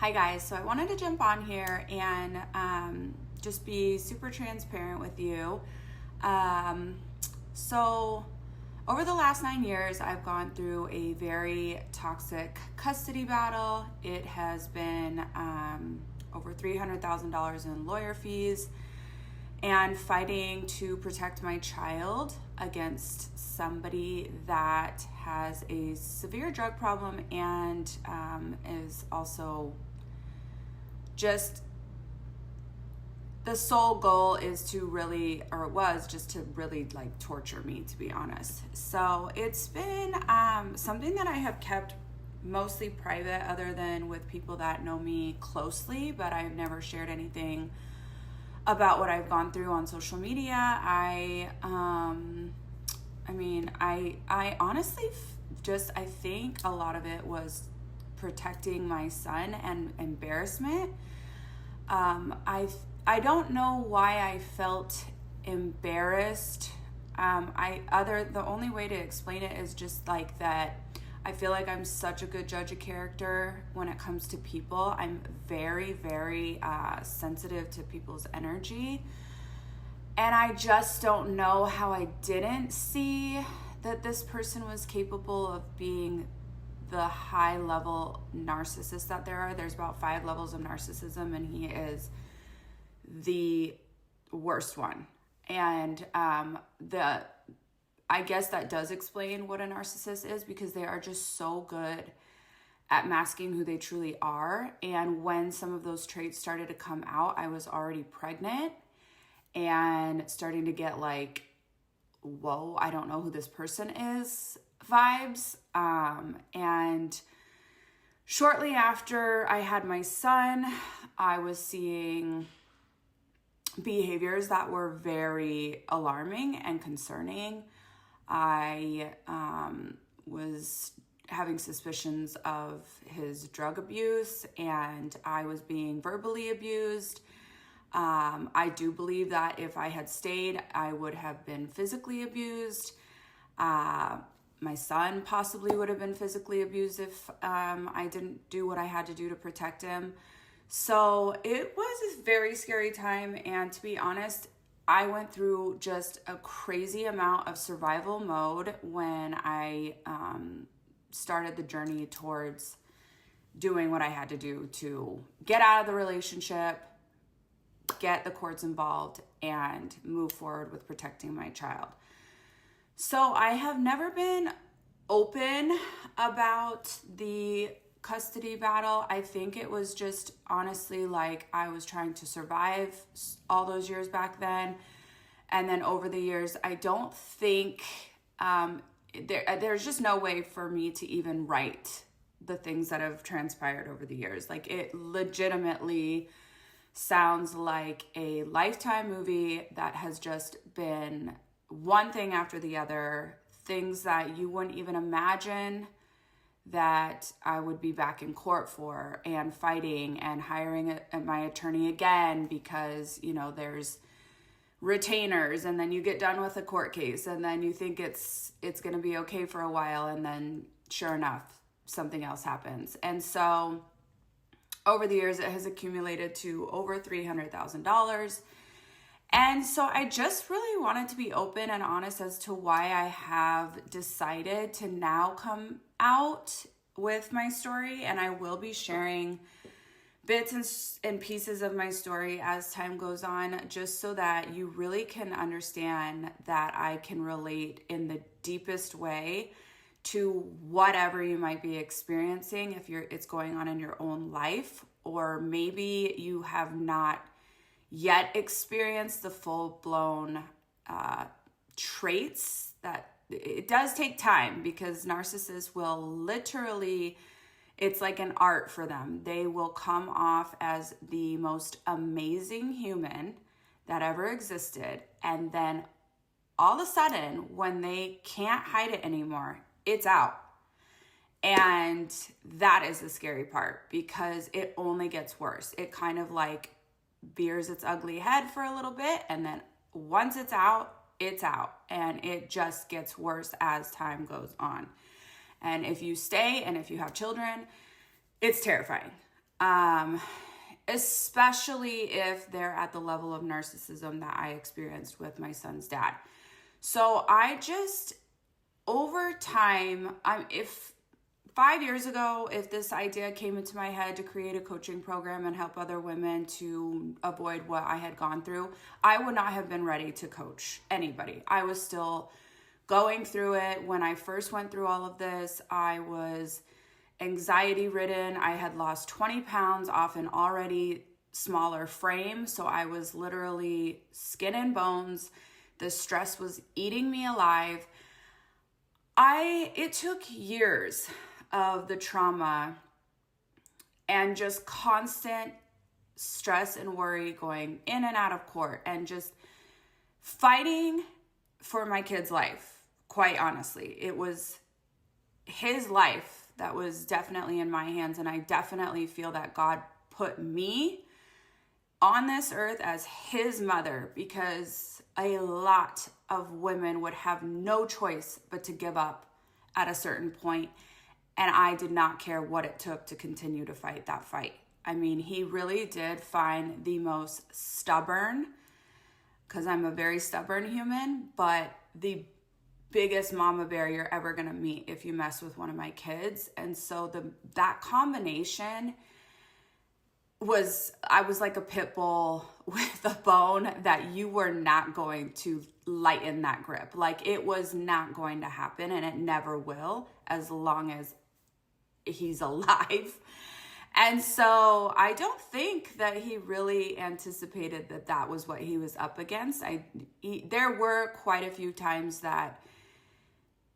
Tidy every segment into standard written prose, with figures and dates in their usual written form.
Hi guys, so I wanted to jump on here and just be super transparent with you. So over the last 9 years, I've gone through a very toxic custody battle. It has been over $300,000 in lawyer fees and fighting to protect my child against somebody that has a severe drug problem and is also just the sole goal is to really, or it was just to really like torture me, to be honest. So it's been something that I have kept mostly private other than with people that know me closely, but I've never shared anything about what I've gone through on social media. I honestly I think a lot of it was protecting my son and embarrassment. I don't know why I felt embarrassed. The only way to explain it is just like that. I feel like I'm such a good judge of character when it comes to people. I'm very, very sensitive to people's energy. And I just don't know how I didn't see that this person was capable of being the high level narcissist that there are. There's about 5 levels of narcissism, and he is the worst one. And I guess that does explain what a narcissist is, because they are just so good at masking who they truly are. And when some of those traits started to come out, I was already pregnant and starting to get like, whoa, I don't know who this person is vibes. And shortly after I had my son, I was seeing behaviors that were very alarming and concerning. I was having suspicions of his drug abuse, and I was being verbally abused. I do believe that if I had stayed, I would have been physically abused. My son possibly would have been physically abused if I didn't do what I had to do to protect him. So it was a very scary time, and to be honest, I went through just a crazy amount of survival mode when I started the journey towards doing what I had to do to get out of the relationship, get the courts involved, and move forward with protecting my child. So I have never been open about the custody battle. I think it was just honestly like I was trying to survive all those years back then. And then over the years, I don't think there's just no way for me to even write the things that have transpired over the years. Like, it legitimately sounds like a Lifetime movie that has just been one thing after the other, things that you wouldn't even imagine that I would be back in court for, and fighting and hiring my attorney again because, there's retainers, and then you get done with a court case and then you think it's going to be okay for a while, and then sure enough, something else happens. And so over the years, it has accumulated to over $300,000. And so I just really wanted to be open and honest as to why I have decided to now come out with my story. And I will be sharing bits and pieces of my story as time goes on, just so that you really can understand that I can relate in the deepest way to whatever you might be experiencing, if it's going on in your own life, or maybe you have not yet experienced the full-blown traits. That it does take time, because narcissists will literally, it's like an art for them. They will come off as the most amazing human that ever existed, and then all of a sudden, when they can't hide it anymore, it's out. And that is the scary part, because it only gets worse. It kind of like bears its ugly head for a little bit, and then once it's out, and it just gets worse as time goes on. And if you stay and if you have children, it's terrifying. Especially if they're at the level of narcissism that I experienced with my son's dad. So I just, over time, if 5 years ago, if this idea came into my head to create a coaching program and help other women to avoid what I had gone through, I would not have been ready to coach anybody. I was still going through it. When I first went through all of this, I was anxiety ridden. I had lost 20 pounds off an already smaller frame. So I was literally skin and bones. The stress was eating me alive. It took years of the trauma and just constant stress and worry going in and out of court and just fighting for my kid's life. Quite honestly, it was his life that was definitely in my hands. And I definitely feel that God put me on this earth as his mother, because a lot of women would have no choice but to give up at a certain point. And I did not care what it took to continue to fight that fight. I mean, he really did find the most stubborn, because I'm a very stubborn human, but the biggest mama bear you're ever going to meet if you mess with one of my kids. And so that combination I was like a pit bull with a bone that you were not going to lighten that grip. Like, it was not going to happen, and it never will as long as he's alive. And so I don't think that he really anticipated that that was what he was up against. There were quite a few times that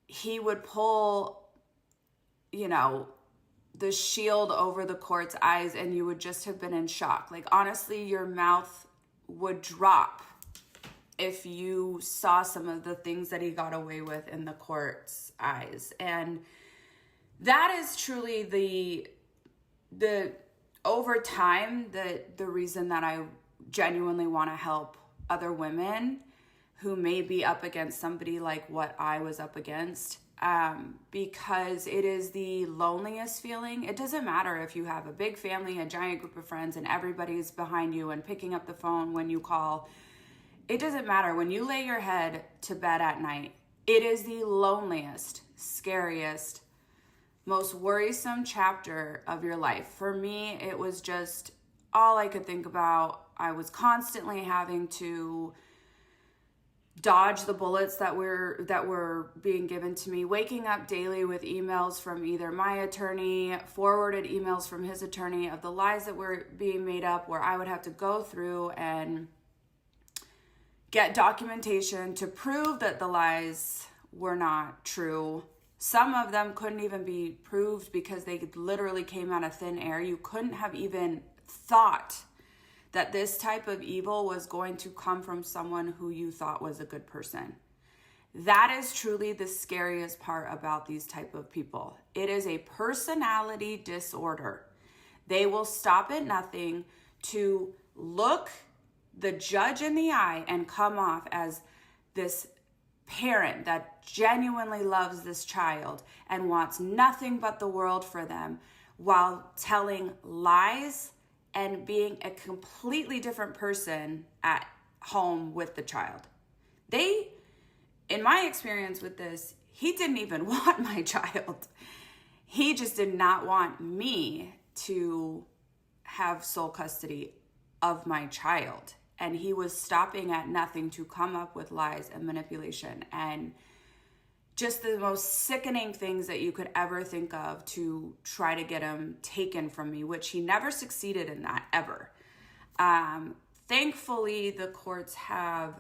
he would pull, the shield over the court's eyes, and you would just have been in shock. Like, honestly, your mouth would drop if you saw some of the things that he got away with in the court's eyes. And that is truly the over time, the reason that I genuinely want to help other women who may be up against somebody like what I was up against. Because it is the loneliest feeling. It doesn't matter if you have a big family, a giant group of friends, and everybody's behind you and picking up the phone when you call. It doesn't matter. When you lay your head to bed at night, it is the loneliest, scariest, most worrisome chapter of your life. For me, it was just all I could think about. I was constantly having to dodge the bullets that were being given to me, waking up daily with emails from either my attorney, forwarded emails from his attorney of the lies that were being made up, where I would have to go through and get documentation to prove that the lies were not true. Some of them couldn't even be proved because they literally came out of thin air. You couldn't have even thought that this type of evil was going to come from someone who you thought was a good person. That is truly the scariest part about these type of people. It is a personality disorder. They will stop at nothing to look the judge in the eye and come off as this parent that genuinely loves this child and wants nothing but the world for them, while telling lies and being a completely different person at home with the child. In my experience with this, he didn't even want my child. He just did not want me to have sole custody of my child. And he was stopping at nothing to come up with lies and manipulation and just the most sickening things that you could ever think of to try to get him taken from me, which he never succeeded in that, ever. Thankfully, the courts have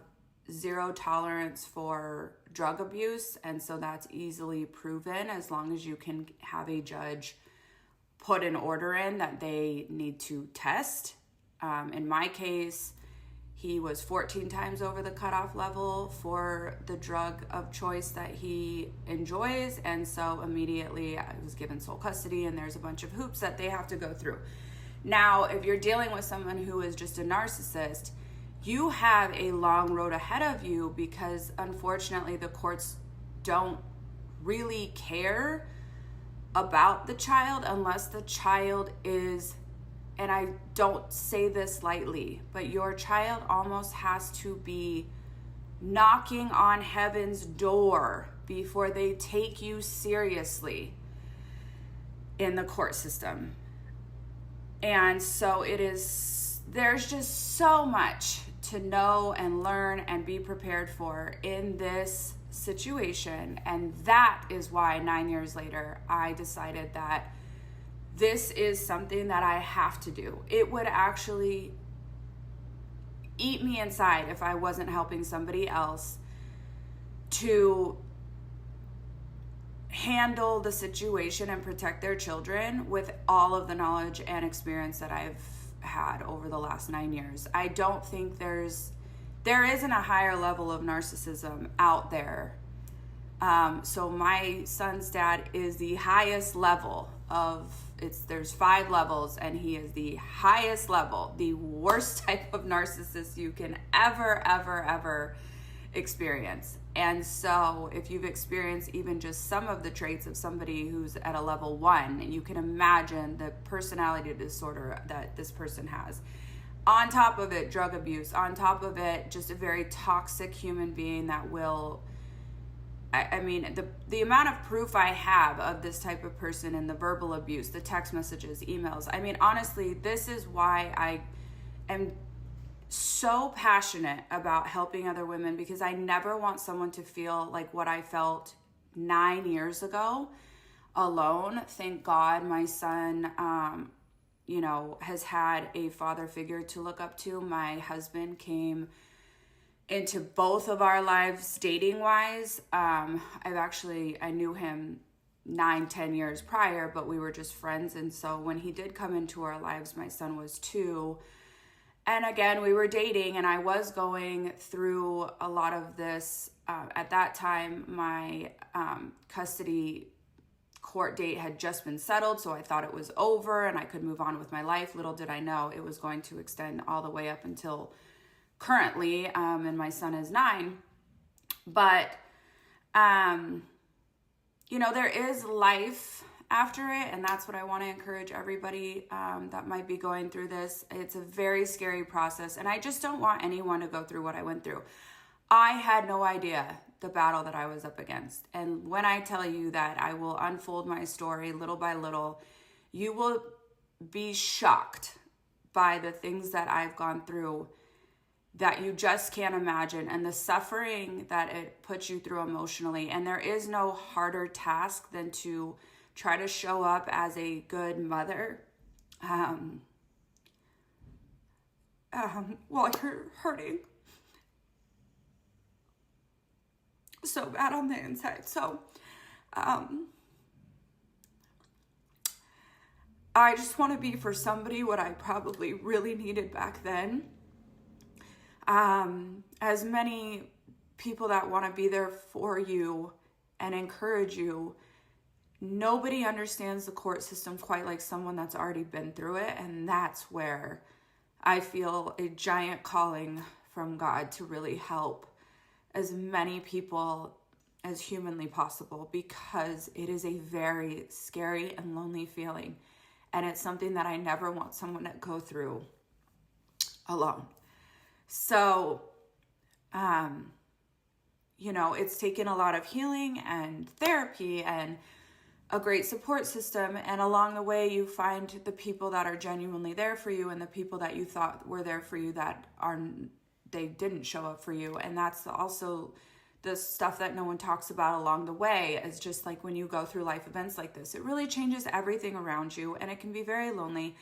zero tolerance for drug abuse, and so that's easily proven as long as you can have a judge put an order in that they need to test. In my case, he was 14 times over the cutoff level for the drug of choice that he enjoys. And so immediately I was given sole custody, and there's a bunch of hoops that they have to go through. Now, if you're dealing with someone who is just a narcissist, you have a long road ahead of you, because unfortunately the courts don't really care about the child unless the child is and I don't say this lightly, but your child almost has to be knocking on heaven's door before they take you seriously in the court system. And so there's just so much to know and learn and be prepared for in this situation. And that is why 9 years later, I decided that this is something that I have to do. It would actually eat me inside if I wasn't helping somebody else to handle the situation and protect their children with all of the knowledge and experience that I've had over the last 9 years. I don't think there isn't a higher level of narcissism out there. So my son's dad is the highest level of there's 5 levels, and he is the highest level, the worst type of narcissist you can ever experience. And so if you've experienced even just some of the traits of somebody who's at a level 1, you can imagine the personality disorder that this person has. On top of it, drug abuse. On top of it, just a very toxic human being that will, I mean, the amount of proof I have of this type of person and the verbal abuse, the text messages, emails. I mean, honestly, this is why I am so passionate about helping other women, because I never want someone to feel like what I felt 9 years ago alone. Thank God my son, has had a father figure to look up to. My husband came into both of our lives dating wise. I knew him 9-10 years prior, but we were just friends. And so when he did come into our lives, my son was 2. And again, we were dating, and I was going through a lot of this. At that time, my custody court date had just been settled, so I thought it was over and I could move on with my life. Little did I know it was going to extend all the way up until currently, and my son is 9. But, there is life after it, and that's what I want to encourage everybody that might be going through this. It's a very scary process, and I just don't want anyone to go through what I went through. I had no idea the battle that I was up against, and when I tell you that I will unfold my story little by little, you will be shocked by the things that I've gone through that you just can't imagine, and the suffering that it puts you through emotionally. And there is no harder task than to try to show up as a good mother while you're hurting so bad on the inside. So I just want to be for somebody what I probably really needed back then. As many people that want to be there for you and encourage you, nobody understands the court system quite like someone that's already been through it. And that's where I feel a giant calling from God to really help as many people as humanly possible, because it is a very scary and lonely feeling. And it's something that I never want someone to go through alone. So, it's taken a lot of healing and therapy and a great support system. And along the way, you find the people that are genuinely there for you, and the people that you thought were there for you they didn't show up for you. And that's also the stuff that no one talks about along the way, is just like when you go through life events like this, it really changes everything around you, and it can be very lonely.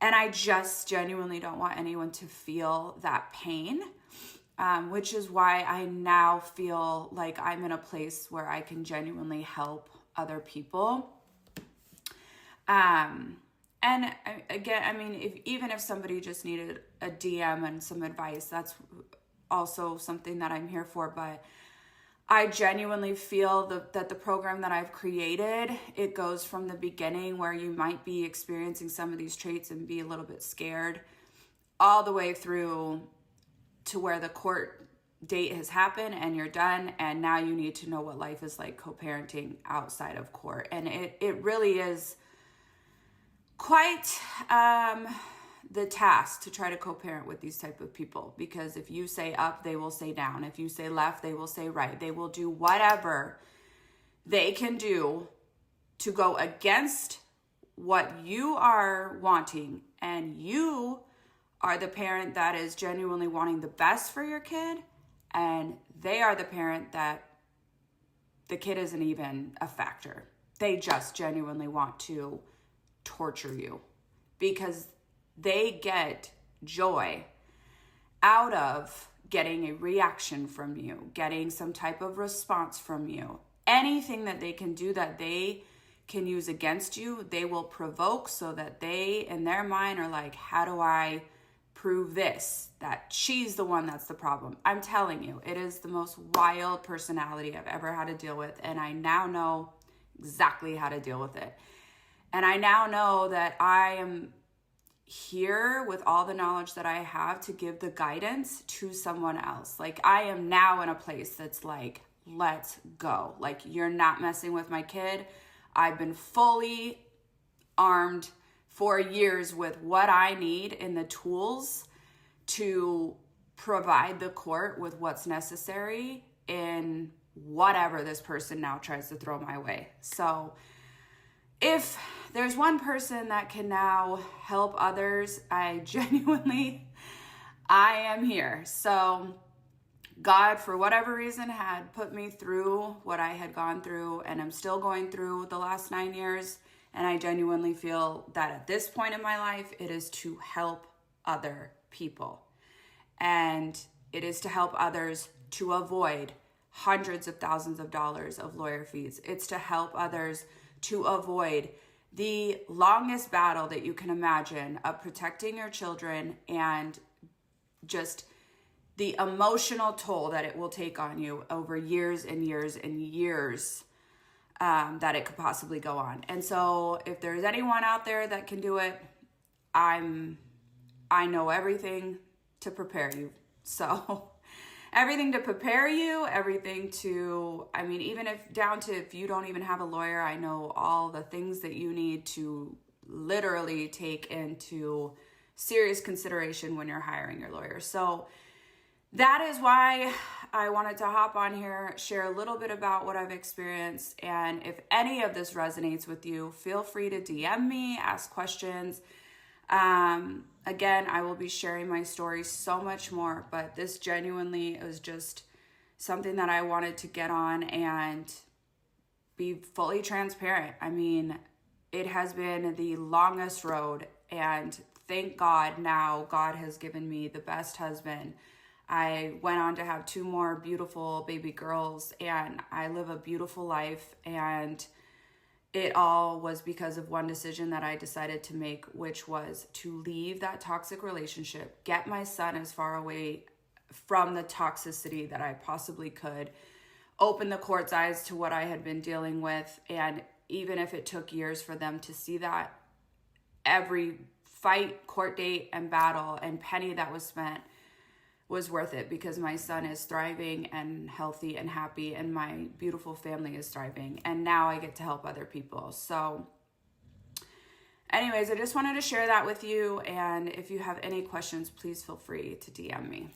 And I just genuinely don't want anyone to feel that pain, which is why I now feel like I'm in a place where I can genuinely help other people. And again, I mean, even if somebody just needed a DM and some advice, that's also something that I'm here for. But I genuinely feel that the program that I've created, it goes from the beginning where you might be experiencing some of these traits and be a little bit scared, all the way through to where the court date has happened and you're done, and now you need to know what life is like co-parenting outside of court. And it really is quite the task to try to co-parent with these type of people, because if you say up, they will say down. If you say left, they will say right. They will do whatever they can do to go against what you are wanting, and you are the parent that is genuinely wanting the best for your kid, and they are the parent that the kid isn't even a factor. They just genuinely want to torture you because they get joy out of getting a reaction from you, getting some type of response from you. Anything that they can do that they can use against you, they will provoke, so that they, in their mind, are like, how do I prove this, that she's the one that's the problem? I'm telling you, it is the most wild personality I've ever had to deal with, and I now know exactly how to deal with it. And I now know that I am here with all the knowledge that I have to give the guidance to someone else. Like, I am now in a place that's like, let's go. Like, you're not messing with my kid. I've been fully armed for years with what I need in the tools to provide the court with what's necessary in whatever this person now tries to throw my way. So if there's one person that can now help others, I am here. So God, for whatever reason, had put me through what I had gone through, and I'm still going through the last 9 years. And I genuinely feel that at this point in my life, it is to help other people. And it is to help others to avoid hundreds of thousands of dollars of lawyer fees. It's to help others to avoid the longest battle that you can imagine of protecting your children, and just the emotional toll that it will take on you over years and years and years that it could possibly go on. And so if there's anyone out there that can do it, I know everything to prepare you. So everything to prepare you, everything to, I mean, even if you don't even have a lawyer, I know all the things that you need to literally take into serious consideration when you're hiring your lawyer. So that is why I wanted to hop on here, share a little bit about what I've experienced. And if any of this resonates with you, feel free to DM me, ask questions. Again, I will be sharing my story so much more, but this genuinely was just something that I wanted to get on and be fully transparent. I mean, it has been the longest road, and thank God now God has given me the best husband. I went on to have 2 more beautiful baby girls, and I live a beautiful life, and it all was because of one decision that I decided to make, which was to leave that toxic relationship, get my son as far away from the toxicity that I possibly could, open the court's eyes to what I had been dealing with. And even if it took years for them to see that, every fight, court date, and battle and penny that was spent was worth it, because my son is thriving and healthy and happy, and my beautiful family is thriving, and now I get to help other people. So anyways, I just wanted to share that with you, and if you have any questions, please feel free to DM me.